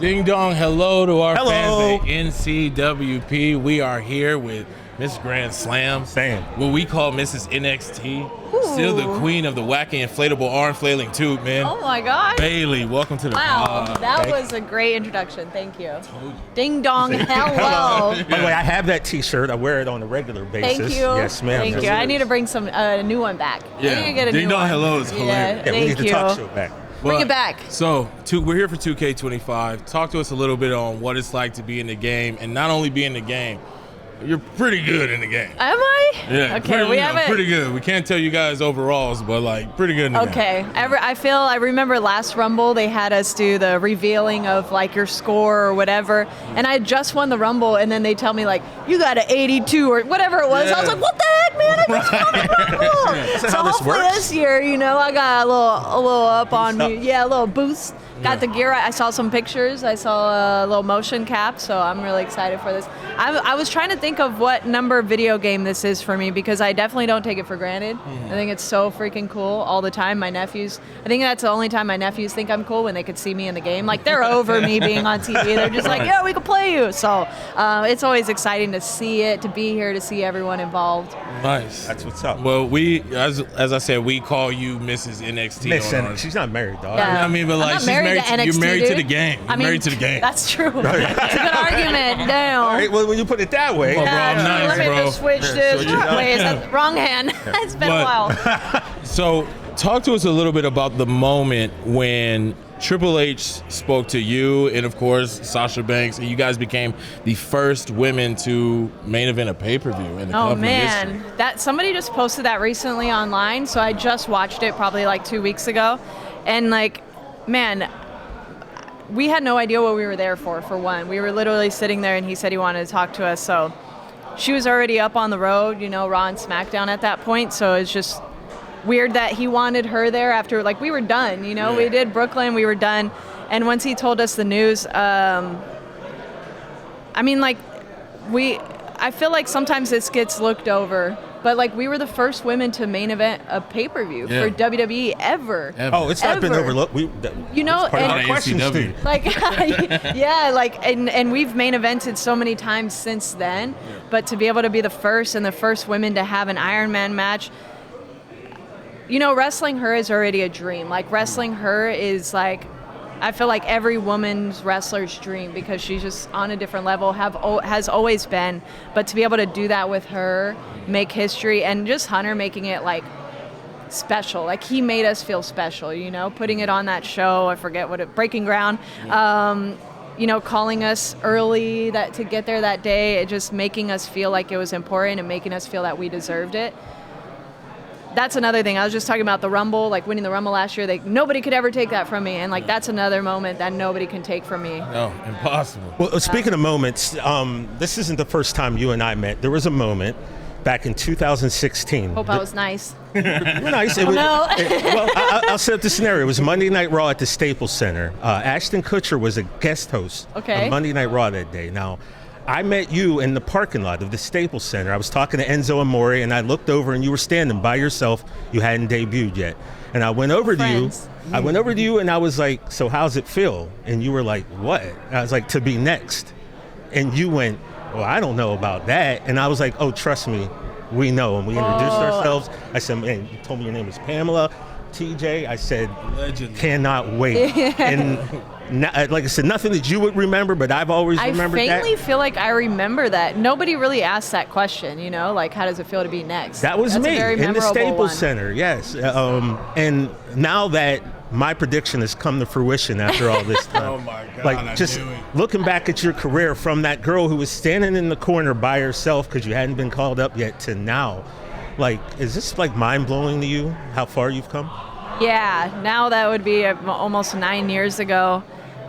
Ding dong, hello to our Hello. fans at NCWP. We are here with Miss Grand Slam. Same. What we call Mrs. NXT. Still the queen of the wacky inflatable arm flailing tube, man. Oh my God. Bayley, welcome to the Wow, pod. that was a great introduction. Thank you. Ding dong, hello. By the way, I have that T-shirt. I wear it on a regular basis. Thank you. Yes, ma'am. Thank Yes, you. it I is. need to bring some a new one back. Yeah. I need to get a Ding new dong, one. hello is hilarious. Yeah, Yeah, we need thank the talk you. show back. Bring it back. So, we're here for 2K25. Talk to us a little bit on what it's like to be in the game, and not only be in the game, you're pretty good in the game. Am I? Yeah, Okay, we have it. pretty good. We can't tell you guys overalls, but like pretty good in the game. Okay. I remember last Rumble they had us do the revealing of like your score or whatever, and I just won the Rumble, and then they tell me like you got an 82 or whatever it was. Yeah. I was like, what the heck, man? I just won the Rumble. Is that So how this hopefully works? this year, I got a little up on up. me. Yeah, a little boost. Got the gear. I saw some pictures. I saw a little motion cap, so I'm really excited for this. I was trying to think of what number video game this is for me because I definitely don't take it for granted. I think it's so freaking cool all the time. I think that's the only time my nephews think I'm cool when they could see me in the game. Like they're over me being on TV. They're just like, yeah, we can play you. So it's always exciting to see it, to be here, to see everyone involved. Nice. That's what's up. Well, as I said, we call you Mrs. NXT. Listen, she's not married, dog. Yeah. I mean, but I'm like not she's married married. to NXT, You're married to dude. the game. You're married to the game. That's true. That's a good argument. Damn. All right, well, when you put it that way, Well, bro, I'm nice, Let me bro. just switch this. So you- Wait, is that the wrong hand? It's been a But- while. So, talk to us a little bit about the moment when Triple H spoke to you, and of course Sasha Banks, and you guys became the first women to main event a pay-per-view in the Oh company man, history. that somebody just posted that recently online, so I just watched it probably like 2 weeks ago, and like, man, we had no idea what we were there for one. We were literally sitting there and he said he wanted to talk to us, so she was already up on the road, Raw and SmackDown at that point, so it's just weird that he wanted her there after, like, we were done, Yeah. We did Brooklyn, we were done, and once he told us the news, I mean, like, I feel like sometimes this gets looked over, but like we were the first women to main event a pay-per-view Yeah. for WWE ever. oh, it's not been Ever. overlooked. Know, it's part of and- our questions, ACW. too. Like, yeah, like, and we've main evented so many times since then, but to be able to be the first and the first women to have an Iron Man match, wrestling her is already a dream. Like, wrestling her is like, I feel like every woman's wrestler's dream because she's just on a different level, has always been. But to be able to do that with her, make history, and just Hunter making it like special. Like he made us feel special, putting it on that show. I forget Breaking Ground. Calling us early to get there that day, it just making us feel like it was important and making us feel that we deserved it. That's another thing. I was just talking about the Rumble, like winning the Rumble last year. Nobody could ever take that from me, and like that's another moment that nobody can take from me. No, impossible. Well, speaking of moments, this isn't the first time you and I met. There was a moment back in 2016. Hope I was nice. You're nice. It was, No. well, I'll set up the scenario. It was Monday Night Raw at the Staples Center. Ashton Kutcher was a guest host Okay. on Monday Night Raw that day. Now, I met you in the parking lot of the Staples Center. I was talking to Enzo Amore, and I looked over, and you were standing by yourself. You hadn't debuted yet. And I went over to you. Friends. I went over to you, and I was like, so how's it feel? And you were like, what? And I was like, to be next. And you went, well, I don't know about that. And I was like, oh, trust me, we know. And we introduced ourselves. I said, man, you told me your name is Pamela. TJ, I said, Legend. cannot wait. And like I said, nothing that you would remember, but I've always remembered I faintly that. feel like I remember that. Nobody really asked that question, like how does it feel to be next? That was That's a me very in the memorable Staples one. Center, yes. And now that my prediction has come to fruition after all this time. Oh my God, like I just knew it. looking back at your career from that girl who was standing in the corner by herself because you hadn't been called up yet to now, like, is this like mind-blowing to you how far you've come? Yeah, now that would be almost 9 years ago.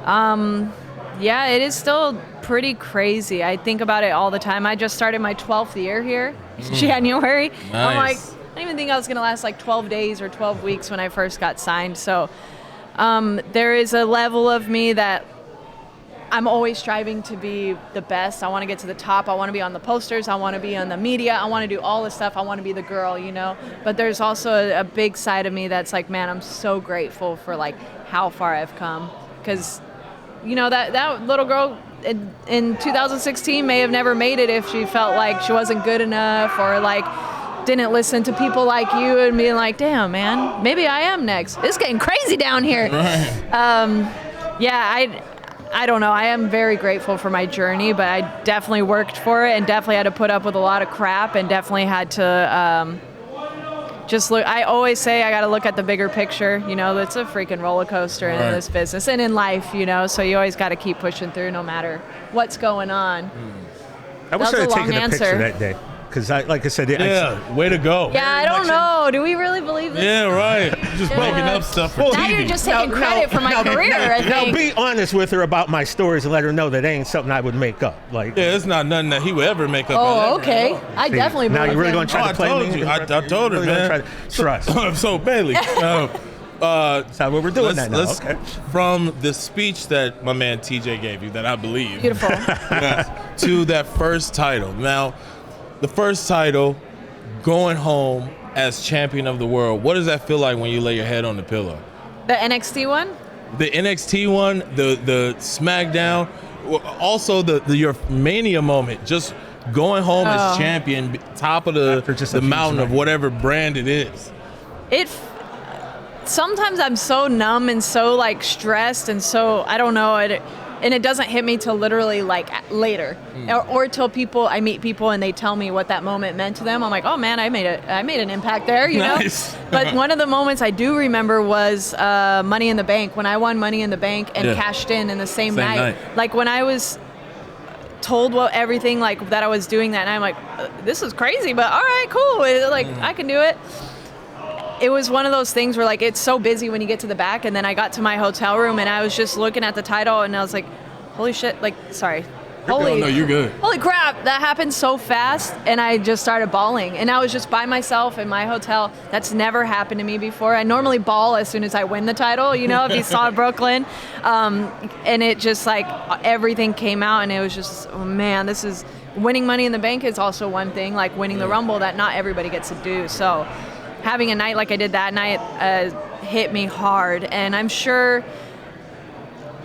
Yeah, it is still pretty crazy. I think about it all the time. I just started my 12th year here, January. I'm like, Nice. I didn't even think I was going to last like 12 days or 12 weeks when I first got signed. So there is a level of me that I'm always striving to be the best. I want to get to the top. I want to be on the posters. I want to be on the media. I want to do all this stuff. I want to be the girl, But there's also a big side of me that's like, man, I'm so grateful for like how far I've come. Because that little girl in 2016 may have never made it if she felt like she wasn't good enough or like didn't listen to people like you and being like, damn, man, maybe I am next. It's getting crazy down here. Right. I don't know. I am very grateful for my journey, but I definitely worked for it and definitely had to put up with a lot of crap and definitely had to just look. I always say I got to look at the bigger picture. It's a freaking roller coaster in this business and in life, so you always got to keep pushing through no matter what's going on. I wish I had taken a answer. picture that day. Because, like I said, way to go. Yeah, I don't know. Do we really believe this? Yeah, right. You're just making up stuff for TV. Now you're just taking credit for my career, I think. Now, be honest with her about my stories and let her know that ain't something I would make up. Like, yeah, it's not nothing that he would ever make up. Oh, okay. I definitely believe now you're really going to try to play I told me? you. I told her, really man. Trust. So, Bayley, that's how we're doing that now. Okay. From the speech that my man TJ gave you, that I believe. Beautiful. To that first title. Now, the first title, going home as champion of the world. What does that feel like when you lay your head on the pillow? The NXT one? The NXT one, the SmackDown, also your Mania moment, just going home as champion, top of the mountain of whatever brand it is. Sometimes I'm so numb and so like stressed and so I don't know and it doesn't hit me till literally like later or till I meet people and they tell me what that moment meant to them. I'm like, oh man, I made an impact there, Nice. know. But one of the moments I do remember was Money in the Bank, when I won Money in the Bank and cashed in the same night. Like when I was told everything like that I was doing that night, I'm like, this is crazy, but all right, cool. Like I can do it. It was one of those things where like it's so busy when you get to the back, and then I got to my hotel room and I was just looking at the title and I was like, holy shit, like sorry. No, you're good. Holy crap, that happened so fast, and I just started bawling. And I was just by myself in my hotel. That's never happened to me before. I normally bawl as soon as I win the title, if you saw Brooklyn. And it just like everything came out, and it was just, oh man, this is winning Money in the Bank is also one thing, like winning the Rumble that not everybody gets to do. So having a night like I did that night hit me hard, and I'm sure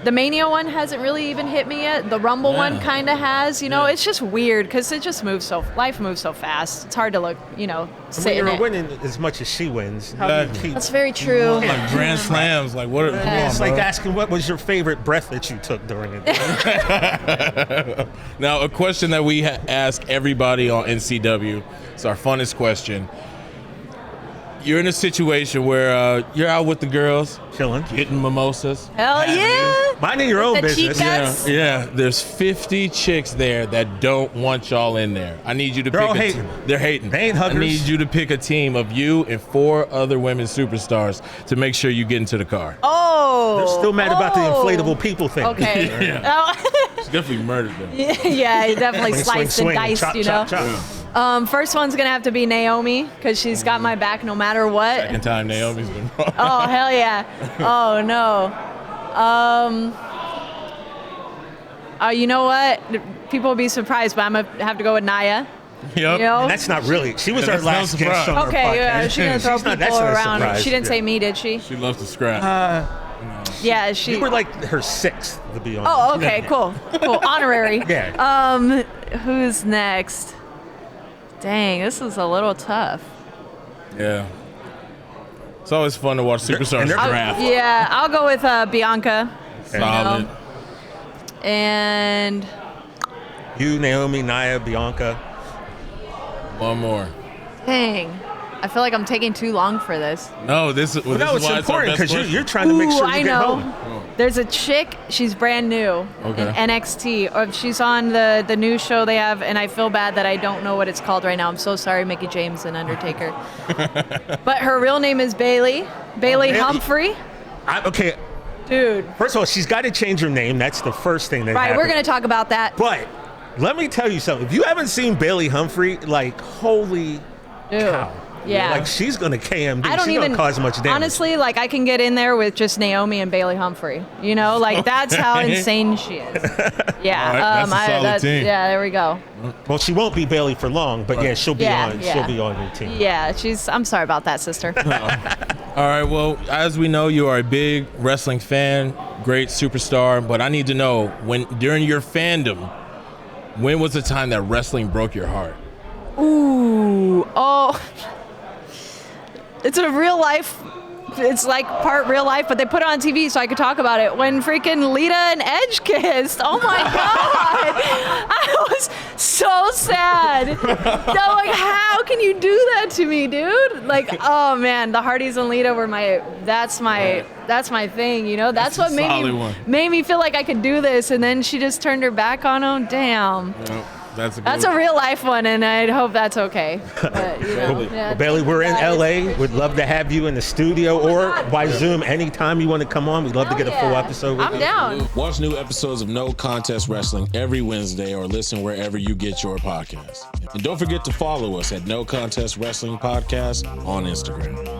the Mania one hasn't really even hit me yet. The Rumble one kind of has. It's just weird because it just life moves so fast. It's hard to look, sit in it. When you're winning as much as she wins, how do you keep? That's very true. Like Grand Slams, like what? Come on, It's like bro. asking what was your favorite breath that you took during it. Now, a question that we ask everybody on NCW. It's our funnest question. You're in a situation where you're out with the girls, Chilling, getting mimosas. Hell yeah! minding your own The business. chicas. Yeah, there's 50 chicks there that don't want y'all in there. I need you to They're pick all a hating. They're hating. They ain't huggers. I need you to pick a team of you and 4 other women superstars to make sure you get into the car. Oh. They're still mad about the inflatable people thing. Okay. Yeah. Oh. It's definitely murdered them. Yeah, he definitely sliced and diced, chop, you know. chop, chop. First one's gonna have to be Naomi because she's got my back no matter what. Second time Naomi's been wrong. Oh hell yeah! Oh no. You know what? People will be surprised, but I'm gonna have to go with Naya. Yep. You know? And that's not really. She was our That's no last guest surprise. on our Okay, podcast. yeah, she's gonna throw She's not- that's people not a around. surprise. She didn't say me, did she? She loves to scrap. Yeah, she. You were like her 6th, to be honest. Oh, okay, cool, cool, honorary. Yeah. Who's next? Dang, this is a little tough. Yeah. It's always fun to watch superstars and they're- draft. Yeah, I'll go with Bianca. Solid. And You, Naomi, Naya, Bianca. One more. dang, I feel like I'm taking too long for this. No, this is No, it's why important it's our best because you're trying to make sure you I get know. home. There's a chick, she's brand new Okay. in NXT. Or she's on the new show they have, and I feel bad that I don't know what it's called right now. I'm so sorry, Mickey James and Undertaker. But her real name is Bayley. Bayley Bayley. Humphrey. Okay, Dude. first of all, she's got to change her name. That's the first thing that Right, happened. we're going to talk about that. But let me tell you something. If you haven't seen Bayley Humphrey, like, holy Dude. cow. Yeah. Like she's gonna KMD. I don't She's even gonna cause much damage. Honestly, like I can get in there with just Naomi and Bayley Humphrey. You know, like that's how insane she is. Yeah. All right, that's a solid team. Yeah, there we go. Well, she won't be Bayley for long, but yeah, she'll be on. Yeah. She'll be on your team. Yeah, I'm sorry about that, sister. All right, well, as we know, you are a big wrestling fan, great superstar, but I need to know, during your fandom, when was the time that wrestling broke your heart? Ooh, oh. It's a real life. It's like part real life, but they put it on TV so I could talk about it. When freaking Lita and Edge kissed. Oh my God. I was so sad. I'm like, how can you do that to me, dude? Like, oh man, the Hardys and Lita were that's my thing, you know? That's what made me feel like I could do this. And then she just turned her back on him. Damn. Well, that's a real life one, and I hope that's okay. But, you know, Well, Bayley, we're in LA. We'd love to have you in the studio or by Zoom anytime you want to come on. We'd love to get a full episode with you. I'm down. Watch new episodes of No Contest Wrestling every Wednesday or listen wherever you get your podcasts. And don't forget to follow us at No Contest Wrestling Podcast on Instagram.